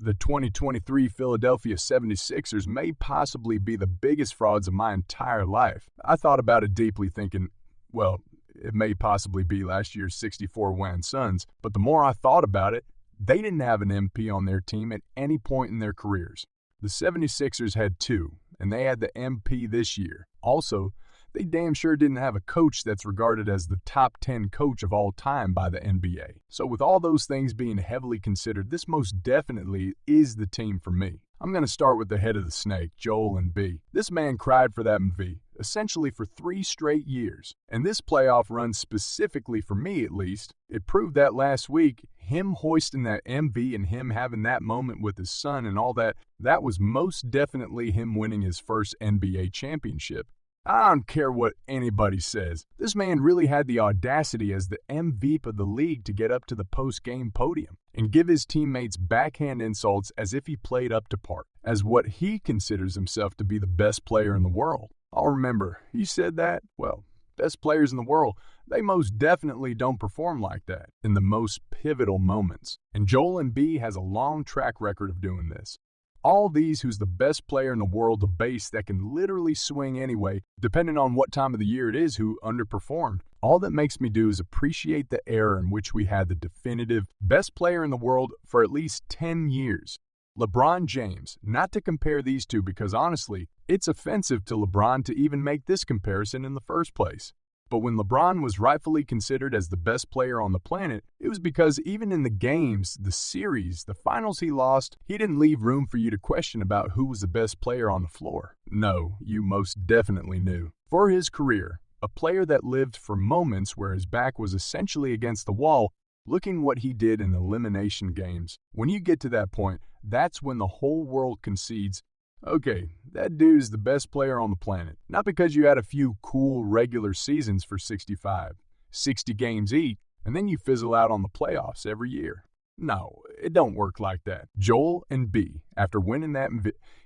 The 2023 Philadelphia 76ers may possibly be the biggest frauds of my entire life. I thought about it deeply, thinking, well, it may possibly be last year's 64-win Suns, but the more I thought about it, they didn't have an MP on their team at any point in their careers. The 76ers had two, and they had the MP this year. Also, they damn sure didn't have a coach that's regarded as the top 10 coach of all time by the NBA. So with all those things being heavily considered, this most definitely is the team for me. I'm going to start with the head of the snake, Joel Embiid. This man cried for that MVP, essentially for 3 straight years. And this playoff run specifically for me at least, it proved that last week, him hoisting that MV and him having that moment with his son and all that, that was most definitely him winning his first NBA championship. I don't care what anybody says. This man really had the audacity as the MVP of the league to get up to the post-game podium and give his teammates backhand insults as if he played up to par, as what he considers himself to be the best player in the world. I'll remember, he said that, well, best players in the world, they most definitely don't perform like that in the most pivotal moments. And Joel Embiid has a long track record of doing this. All these who's the best player in the world, a base that can literally swing anyway, depending on what time of the year it is, who underperformed. All that makes me do is appreciate the era in which we had the definitive best player in the world for at least 10 years. LeBron James, not to compare these two because honestly, it's offensive to LeBron to even make this comparison in the first place. But when LeBron was rightfully considered as the best player on the planet, it was because even in the games, the series, the finals he lost, he didn't leave room for you to question about who was the best player on the floor. No, you most definitely knew. For his career, a player that lived for moments where his back was essentially against the wall, looking what he did in elimination games. When you get to that point, that's when the whole world concedes, okay, that dude is the best player on the planet. Not because you had a few cool regular seasons for 65, 60 games each, and then you fizzle out on the playoffs every year. No, it don't work like that. Joel Embiid, after winning that,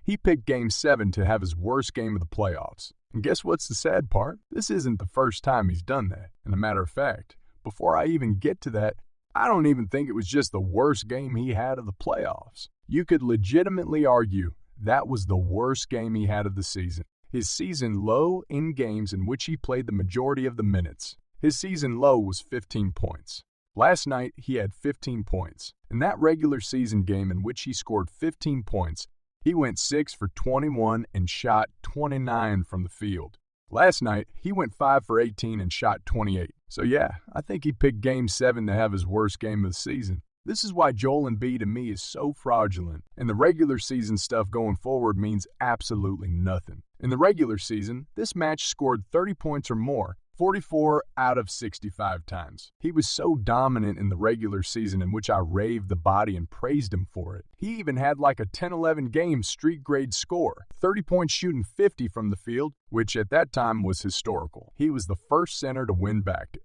he picked Game 7 to have his worst game of the playoffs. And guess what's the sad part? This isn't the first time he's done that. And a matter of fact, before I even get to that, I don't even think it was just the worst game he had of the playoffs. You could legitimately argue that was the worst game he had of the season. His season low in games in which he played the majority of the minutes. His season low was 15 points. Last night, he had 15 points. In that regular season game in which he scored 15 points, he went 6 for 21 and shot 29 from the field. Last night, he went 5 for 18 and shot 28. So yeah, I think he picked Game 7 to have his worst game of the season. This is why Joel Embiid to me is so fraudulent, and the regular season stuff going forward means absolutely nothing. In the regular season, this match scored 30 points or more, 44 out of 65 times. He was so dominant in the regular season in which I raved the body and praised him for it. He even had like a 10-11 game street grade score, 30 points shooting 50 from the field, which at that time was historical. He was the first center to win back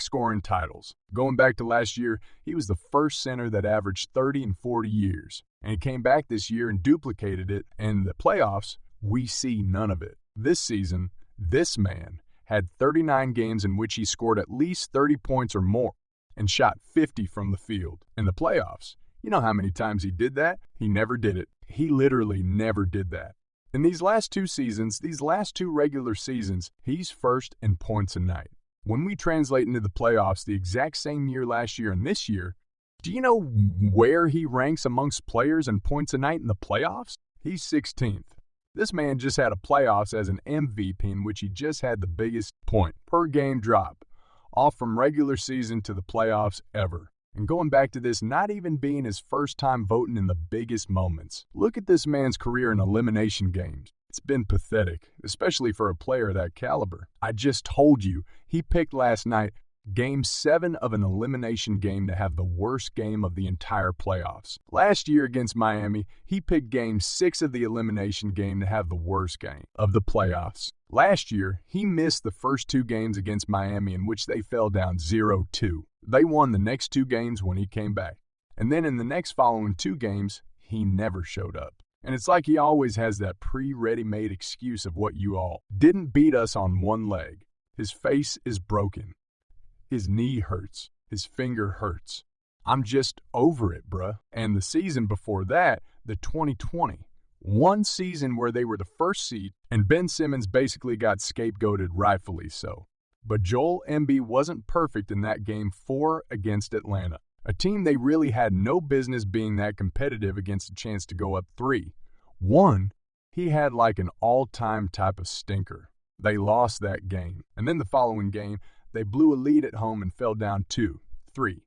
scoring titles. Going back to last year, he was the first center that averaged 30 and 40 years. And he came back this year and duplicated it, and the playoffs, we see none of it. This season, this man had 39 games in which he scored at least 30 points or more and shot 50 from the field. In the playoffs, you know how many times he did that? He never did it. He literally never did that. In these last two seasons, these last two regular seasons, he's first in points a night. When we translate into the playoffs the exact same year last year and this year, do you know where he ranks amongst players in points a night in the playoffs? He's 16th. This man just had a playoffs as an MVP in which he just had the biggest point per game drop, off from regular season to the playoffs ever. And going back to this not even being his first time voting in the biggest moments. Look at this man's career in elimination games. It's been pathetic, especially for a player of that caliber. I just told you, he picked last night Game 7 of an elimination game to have the worst game of the entire playoffs. Last year against Miami, he picked Game 6 of the elimination game to have the worst game of the playoffs. Last year, he missed the first 2 games against Miami in which they fell down 0-2. They won the next 2 games when he came back. And then in the next following 2 games, he never showed up. And it's like he always has that pre-ready-made excuse of what you all didn't beat us on one leg. His face is broken. His knee hurts. His finger hurts. I'm just over it, bruh. And the season before that, the 2020, one season where they were the first seed, and Ben Simmons basically got scapegoated, rightfully so. But Joel Embiid wasn't perfect in that Game 4 against Atlanta, a team they really had no business being that competitive against a chance to go up 3. One, he had like an all-time type of stinker. They lost that game. And then the following game, they blew a lead at home and fell down 2-3.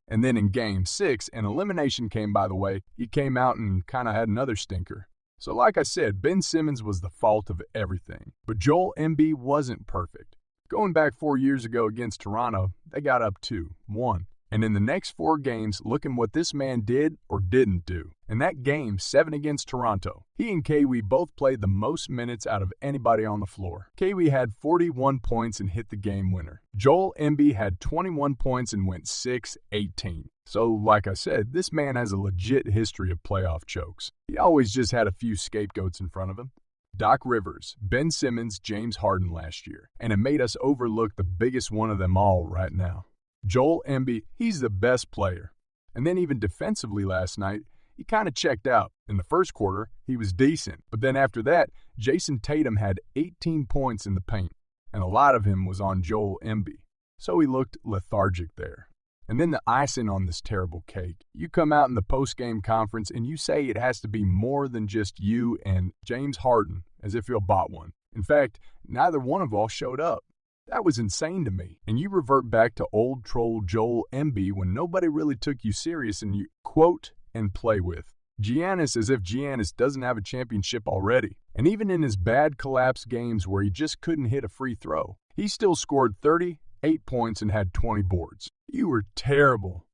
And then in Game 6, an elimination came by the way. He came out and kind of had another stinker. So like I said, Ben Simmons was the fault of everything. But Joel Embiid wasn't perfect. Going back 4 years ago against Toronto, they got up 2-1. And in the next 4 games, look at what this man did or didn't do. In that Game 7 against Toronto, he and Kiwi both played the most minutes out of anybody on the floor. Kiwi had 41 points and hit the game winner. Joel Embiid had 21 points and went 6-18. So, like I said, this man has a legit history of playoff chokes. He always just had a few scapegoats in front of him. Doc Rivers, Ben Simmons, James Harden last year. And it made us overlook the biggest one of them all right now. Joel Embiid, he's the best player. And then even defensively last night, he kind of checked out. In the first quarter, he was decent. But then after that, Jason Tatum had 18 points in the paint. And a lot of him was on Joel Embiid. So he looked lethargic there. And then the icing on this terrible cake. You come out in the post-game conference and you say it has to be more than just you and James Harden, as if you bought one. In fact, neither one of all showed up. That was insane to me. And you revert back to old troll Joel Embiid when nobody really took you serious and you quote and play with. Giannis as if Giannis doesn't have a championship already. And even in his bad collapse games where he just couldn't hit a free throw, he still scored 38 points and had 20 boards. You were terrible.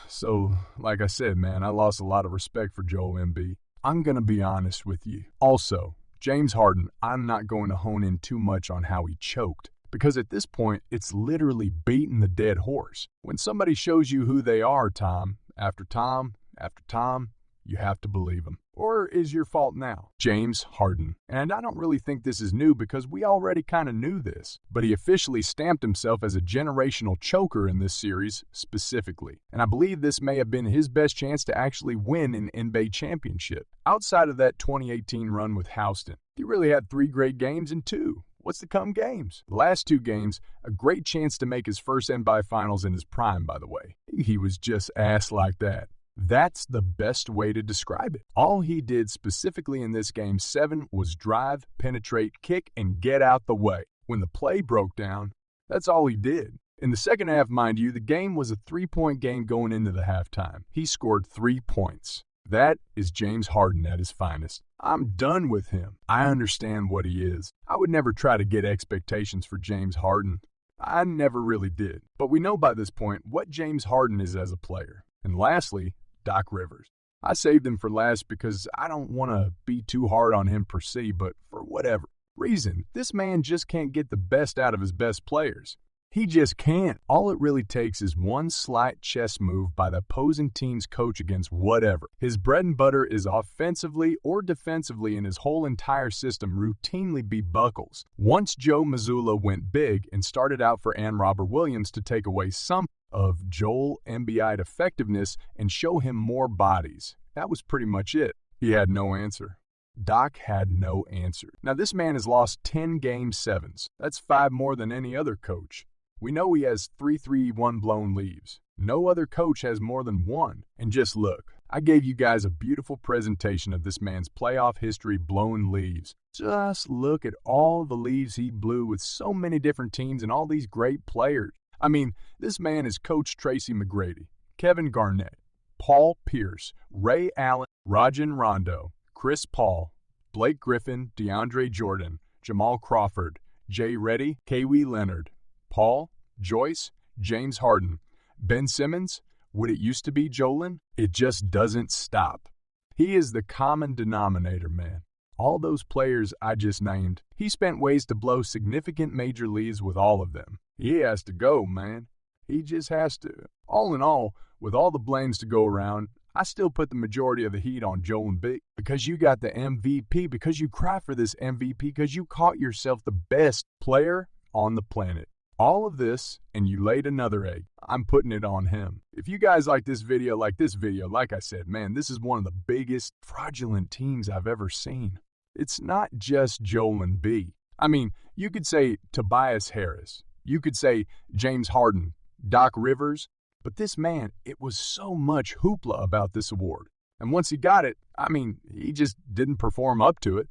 So, like I said, man, I lost a lot of respect for Joel Embiid. I'm going to be honest with you. Also, James Harden, I'm not going to hone in too much on how he choked. Because at this point, it's literally beating the dead horse. When somebody shows you who they are time after time after time, you have to believe them. Or is your fault now? James Harden. And I don't really think this is new because we already kind of knew this. But he officially stamped himself as a generational choker in this series specifically. And I believe this may have been his best chance to actually win an NBA championship. Outside of that 2018 run with Houston, he really had 3 great games and 2. What's to come games? The last 2 games, a great chance to make his first NBA Finals in his prime, by the way. He was just ass like that. That's the best way to describe it. All he did specifically in this Game 7 was drive, penetrate, kick, and get out the way. When the play broke down, that's all he did. In the second half, mind you, the game was a 3-point game going into the halftime. He scored 3 points. That is James Harden at his finest. I'm done with him. I understand what he is. I would never try to get expectations for James Harden. I never really did. But we know by this point what James Harden is as a player. And lastly, Doc Rivers. I saved him for last because I don't want to be too hard on him per se, but for whatever reason, this man just can't get the best out of his best players. He just can't. All it really takes is one slight chess move by the opposing team's coach against whatever. His bread and butter is offensively or defensively, and his whole entire system routinely be buckles. Once Joe Mazzulla went big and started out for Ann Robert Williams to take away some of Joel Embiid effectiveness and show him more bodies, that was pretty much it. He had no answer. Doc had no answer. Now, this man has lost 10 Game 7s. That's 5 more than any other coach. We know he has 3-3-1 blown leaves. No other coach has more than 1. And just look, I gave you guys a beautiful presentation of this man's playoff history blown leaves. Just look at all the leaves he blew with so many different teams and all these great players. I mean, this man has coached Tracy McGrady, Kevin Garnett, Paul Pierce, Ray Allen, Rajon Rondo, Chris Paul, Blake Griffin, DeAndre Jordan, Jamal Crawford, Jay Reddy, Kawhi Leonard, Paul, Joyce, James Harden, Ben Simmons, what it used to be Jolin, it just doesn't stop. He is the common denominator, man. All those players I just named, he spent ways to blow significant major leads with all of them. He has to go, man. He just has to. All in all, with all the blames to go around, I still put the majority of the heat on Joel Embiid because you got the MVP, because you cry for this MVP, because you caught yourself the best player on the planet. all of this, and you laid another egg. I'm putting it on him. If you guys like this video, like I said, man, this is one of the biggest fraudulent teams I've ever seen. It's not just Joel and B. I mean, you could say Tobias Harris. You could say James Harden, Doc Rivers. But this man, it was so much hoopla about this award. And once he got it, I mean, he just didn't perform up to it.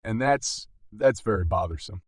And that's very bothersome.